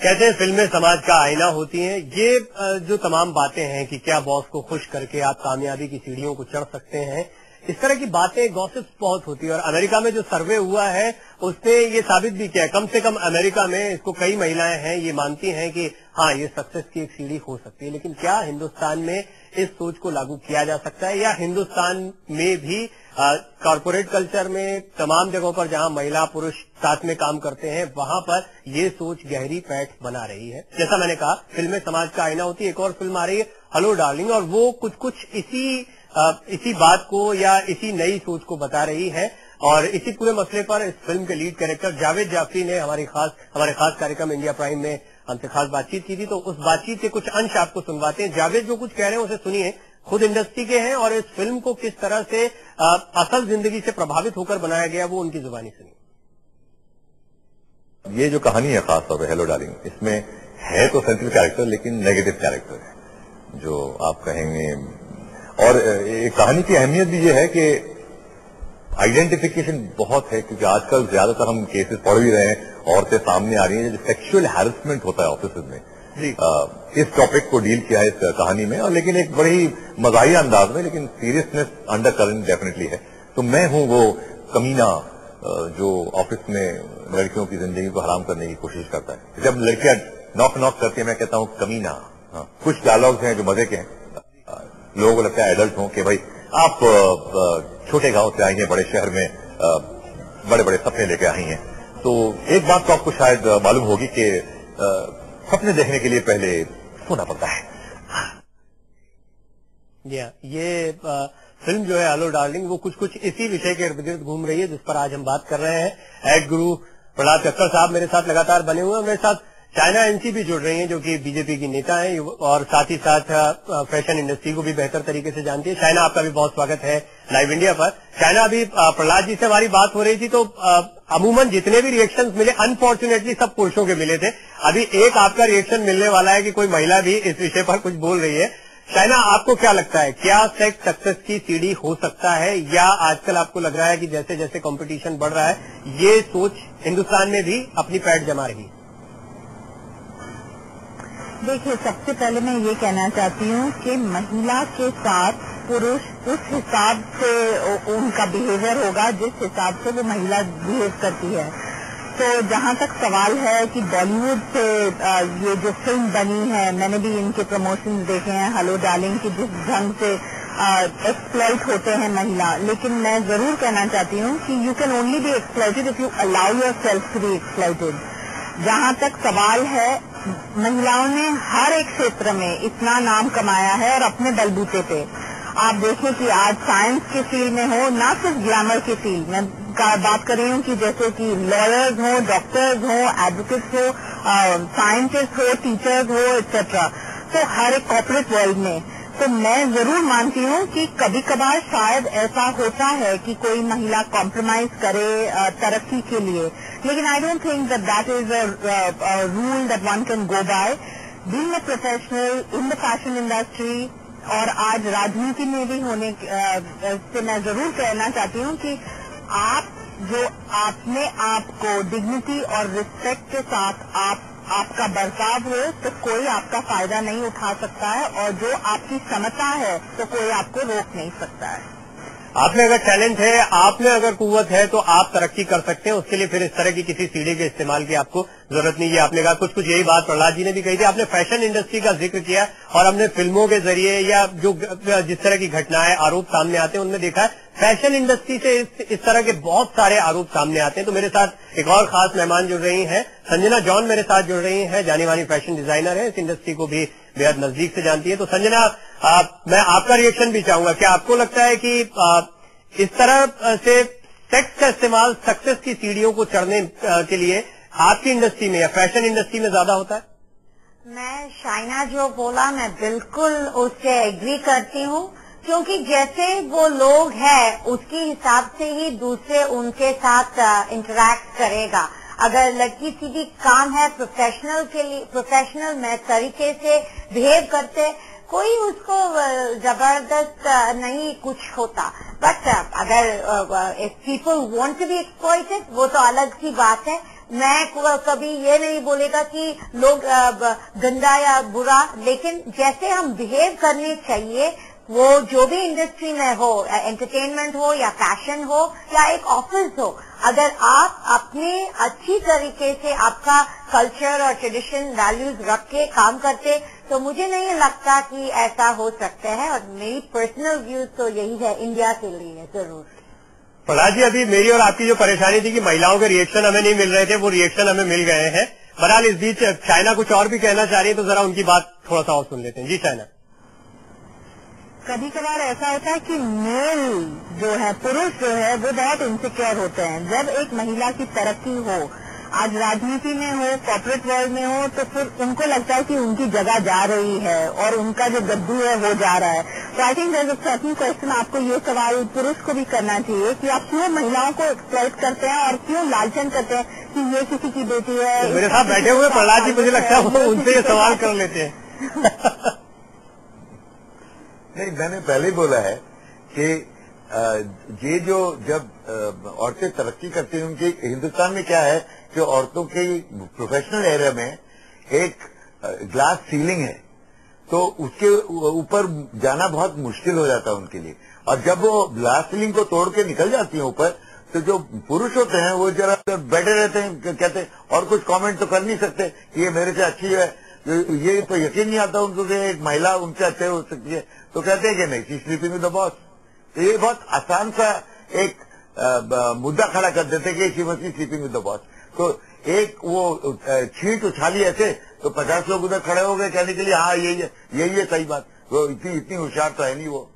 कहते हैं फिल्में समाज का आईना होती हैं। ये जो तमाम बातें हैं कि क्या बॉस को खुश करके आप कामयाबी की सीढ़ियों को चढ़ सकते हैं, इस तरह की बातें गॉसिप्स बहुत होती है। और अमेरिका में जो सर्वे हुआ है उसने ये साबित भी किया है, कम से कम अमेरिका में इसको कई महिलाएं हैं ये मानती हैं कि हाँ ये सक्सेस की एक सीढ़ी हो सकती है। लेकिन क्या हिंदुस्तान में इस सोच को लागू किया जा सकता है, या हिंदुस्तान में भी कॉर्पोरेट कल्चर में तमाम जगहों पर जहां महिला पुरुष साथ में काम करते हैं वहां पर ये सोच गहरी पैठ बना रही है। जैसा मैंने कहा फिल्में समाज का आईना होती है। एक और फिल्म आ रही है हेलो डार्लिंग, और वो कुछ इसी बात को या इसी नई सोच को बता रही है। और इसी पूरे मसले पर इस फिल्म के लीड कैरेक्टर जावेद जाफरी ने हमारे खास कार्यक्रम इंडिया प्राइम में हमसे खास बातचीत की थी। तो उस बातचीत के कुछ अंश आपको सुनवाते हैं। जावेद जो कुछ कह रहे हैं उसे सुनिए, खुद इंडस्ट्री के हैं और इस फिल्म को किस तरह से असल जिंदगी से प्रभावित होकर बनाया गया वो उनकी जुबानी सुनिए। ये जो कहानी है खास तौर पर हेलो डार्लिंग, इसमें है तो सेंट्रल कैरेक्टर लेकिन नेगेटिव कैरेक्टर है जो आप कहेंगे। और एक कहानी की अहमियत भी ये है कि आइडेंटिफिकेशन बहुत है, क्योंकि आजकल ज्यादातर हम केसेस पढ़ भी रहे हैं, औरतें सामने आ रही हैं जो सेक्सुअल हैरेसमेंट होता है ऑफिस में। इस टॉपिक को डील किया है इस कहानी में, और लेकिन एक बड़ी मजाहिया अंदाज में, लेकिन सीरियसनेस अंडर करंट डेफिनेटली है। तो मैं हूं वो कमीना जो ऑफिस में लड़कियों की जिंदगी को हराम करने की कोशिश करता है। जब लड़कियां नॉक करती है मैं कहता हूं कमीना। कुछ डायलॉग्स हैं जो मजे के हैं, लोगों को लगता है एडल्ट हों कि भाई आप छोटे गांव से आई हैं, बड़े शहर में बड़े बड़े सपने लेके आई हैं। तो एक बात तो आपको शायद मालूम होगी कि सपने देखने के लिए पहले सोना पड़ता है। ये फिल्म जो है हेलो डार्लिंग वो कुछ इसी विषय के इर्द गिर्द घूम रही है जिस पर आज हम बात कर रहे हैं। एड गुरु प्रहलाद कक्कड़ साहब मेरे साथ लगातार बने हुए हैं। मेरे साथ चाइना एनसी भी जुड़ रही हैं जो कि बीजेपी की नेता हैं और साथ ही साथ फैशन इंडस्ट्री को भी बेहतर तरीके से जानती है। चाइना, आपका भी बहुत स्वागत है लाइव इंडिया पर। चाइना, अभी प्रहलाद जी से हमारी बात हो रही थी तो अमूमन जितने भी रिएक्शंस मिले अनफॉर्चुनेटली सब पुरुषों के मिले थे। अभी एक आपका रिएक्शन मिलने वाला है कि कोई महिला भी इस विषय पर कुछ बोल रही है। चाइना, आपको क्या लगता है, क्या सेक्स सक्सेस की सीढ़ी हो सकता है, या आजकल आपको लग रहा है कि जैसे जैसे कंपटीशन बढ़ रहा है ये सोच हिंदुस्तान में भी अपनी पैठ जमा रही है? देखिए, सबसे पहले मैं ये कहना चाहती हूँ कि महिला के साथ पुरुष उस हिसाब से उनका बिहेवियर होगा जिस हिसाब से वो महिला बिहेव करती है। तो जहाँ तक सवाल है कि बॉलीवुड से ये जो फिल्म बनी है, मैंने भी इनके प्रमोशंस देखे हैं हेलो डार्लिंग की, जिस ढंग से एक्सप्लॉइट होते हैं महिला, लेकिन मैं जरूर कहना चाहती हूँ कि you can only be exploited if you allow yourself to be exploited. जहाँ तक सवाल है, महिलाओं ने हर एक क्षेत्र में इतना नाम कमाया है और अपने बलबूते पे आप देखें कि आज साइंस के फील्ड में हो, ना सिर्फ ग्लैमर की फील्ड में बात कर रही हूँ कि जैसे कि लॉयर्स हो, डॉक्टर्स हो, एडवोकेट्स हो, साइंटिस्ट हो, टीचर्स हो, एक्सेट्रा, तो हर एक कॉर्पोरेट वर्ल्ड में। तो मैं जरूर मानती हूँ कि कभी कभार शायद ऐसा होता है कि कोई महिला कॉम्प्रोमाइज करे तरक्की के लिए, लेकिन I don't think that is a rule that one can go by. Being a professional in the fashion industry और आज राजनीति में भी होने से मैं जरूर कहना चाहती हूँ कि आप जो अपने आप को डिग्निटी और रिस्पेक्ट के साथ आपका बर्ताव हो तो कोई आपका फायदा नहीं उठा सकता है, और जो आपकी क्षमता है तो कोई आपको रोक नहीं सकता है। आप में अगर टैलेंट है, आप में अगर कुव्वत है तो आप तरक्की कर सकते हैं। उसके लिए फिर इस तरह की किसी सीढ़ी के इस्तेमाल की आपको जरूरत नहीं है। आपने कहा कुछ यही बात प्रहलाद जी ने भी कही थी। आपने फैशन इंडस्ट्री का जिक्र किया और हमने फिल्मों के जरिए या जो जिस तरह की घटनाएं आरोप सामने आते हैं उनमें देखा है फैशन इंडस्ट्री से इस तरह के बहुत सारे आरोप सामने आते हैं। तो मेरे साथ एक और खास मेहमान जुड़ रही हैं, संजना जॉन मेरे साथ जुड़ रही हैं, जानी मानी फैशन डिजाइनर है, इस इंडस्ट्री को भी बेहद नजदीक से जानती है। तो संजना, मैं आपका रिएक्शन भी चाहूंगा। क्या आपको लगता है कि इस तरह से सेक्स का इस्तेमाल सक्सेस की सीढ़ियों को चढ़ने के लिए आपकी इंडस्ट्री में या फैशन इंडस्ट्री में ज्यादा होता है? मैं शाइना जो बोला मैं बिल्कुल उससे एग्री करती हूँ, क्योंकि जैसे वो लोग हैं उसके हिसाब से ही दूसरे उनके साथ इंटरैक्ट करेगा। अगर लड़की सीधी काम है प्रोफेशनल में तरीके से बिहेव करते, कोई उसको जबरदस्त नहीं कुछ होता। बट अगर if people want to be exploited वो तो अलग सी बात है, मैं कभी ये नहीं बोलेगा कि लोग गंदा या बुरा, लेकिन जैसे हम बिहेव करने चाहिए, वो जो भी इंडस्ट्री में हो, एंटरटेनमेंट हो या फैशन हो या एक ऑफिस हो, अगर आप अपने अच्छी तरीके से आपका कल्चर और ट्रेडिशन वैल्यूज रख के काम करते, तो मुझे नहीं लगता कि ऐसा हो सकता है। और मेरी पर्सनल व्यूज तो यही है इंडिया के लिए जरूर। प्रहलाद जी, अभी मेरी और आपकी जो परेशानी थी कि महिलाओं के रिएक्शन हमें नहीं मिल रहे थे, वो रिएक्शन हमें मिल गए हैं। बहरहाल इस बीच चाइना कुछ और भी कहना चाह रही है, तो जरा उनकी बात थोड़ा सा और सुन लेते हैं। जी चाइना। कभी कभार ऐसा होता है कि मेल जो है, पुरुष जो है, वो बहुत इनसिक्योर होते हैं। जब एक महिला की तरक्की हो, आज राजनीति में हो, कॉर्पोरेट वर्ल्ड में हो, तो फिर उनको लगता है कि उनकी जगह जा रही है और उनका जो गद्दू है वो जा रहा है। तो I think there is a certain question, आपको ये सवाल पुरुष को भी करना चाहिए कि आप क्यों महिलाओं को एक्सप्लॉइट करते हैं और क्यों लालचन करते हैं कि ये किसी की बेटी है। तो मेरे साथ बैठे हुए प्रहलाद जी, मुझे लगता है वो उनसे ये सवाल कर लेते हैं। नहीं, मैंने पहले ही बोला है कि ये जो जब औरतें तरक्की करती हैं, उनकी हिंदुस्तान में क्या है कि औरतों के प्रोफेशनल एरिया में एक ग्लास सीलिंग है, तो उसके ऊपर जाना बहुत मुश्किल हो जाता है उनके लिए। और जब वो ग्लास सीलिंग को तोड़ के निकल जाती हैं ऊपर, तो जो पुरुष होते हैं वो जरा बैठे रहते हैं, कहते हैं और कुछ कमेंट तो कर नहीं सकते कि ये मेरे से अच्छी है। ये तो यकीन नहीं आता उनको कि एक महिला उनसे अच्छे हो सकती है, तो कहते हैं कि नहीं, she sleeping with the boss. तो ये बहुत आसान सा एक मुद्दा खड़ा कर देते हैं कि she must be sleeping with the boss. तो एक वो छींट उछाली ऐसे, तो 50 लोग उधर खड़े हो गए कहने के लिए हाँ यही है सही बात। वो इतनी होशियार तो है नहीं वो।